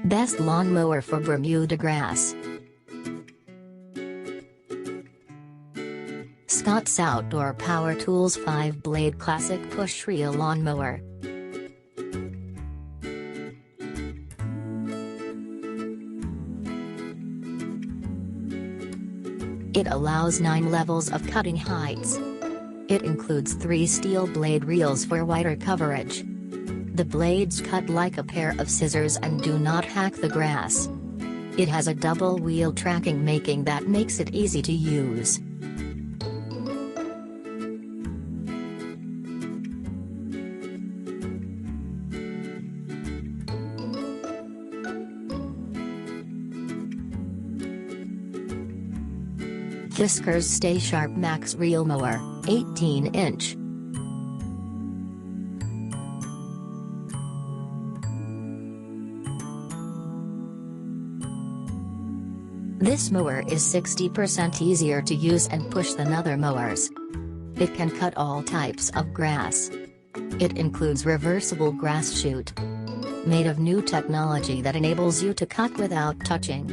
Best lawnmower for Bermuda grass. Scott's Outdoor Power Tools 5-blade classic push reel lawnmower. It allows 9 levels of cutting heights. It includes 3 steel blade reels for wider coverage. The blades cut like a pair of scissors and do not hack the grass. It has a double wheel tracking, making that makes it easy to use. Fiskars Stay Sharp Max Reel Mower, 18-inch. This mower is 60% easier to use and push than other mowers. It can cut all types of grass. It includes reversible grass chute, made of new technology that enables you to cut without touching.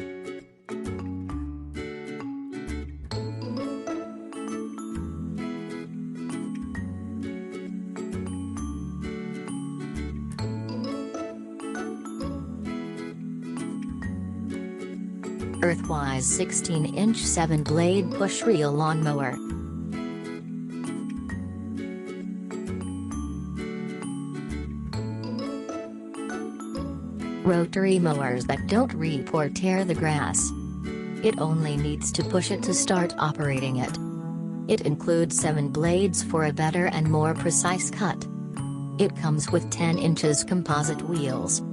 Earthwise 16-inch 7-blade push reel lawnmower. Rotary mowers that don't rip or tear the grass. It only needs to push it to start operating it. It includes 7 blades for a better and more precise cut. It comes with 10 inches composite wheels.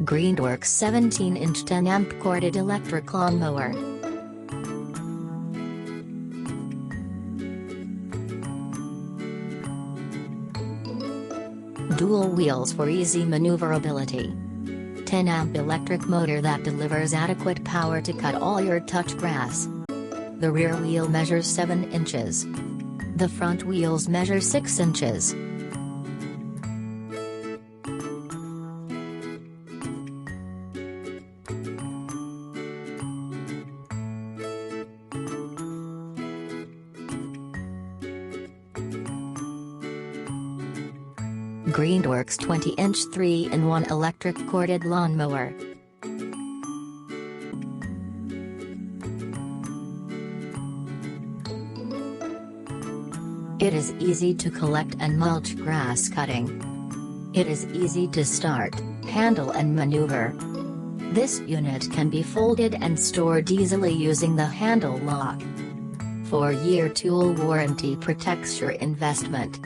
Greenworks 17-inch 10-amp corded electric lawnmower. Dual wheels for easy maneuverability. 10-amp electric motor that delivers adequate power to cut all your touch grass. The rear wheel measures 7 inches. The front wheels measure 6 inches. Greenworks 20-inch 3-in-1 electric corded lawnmower. It is easy to collect and mulch grass cutting. It is easy to start, handle and maneuver. This unit can be folded and stored easily using the handle lock. 4-year tool warranty protects your investment.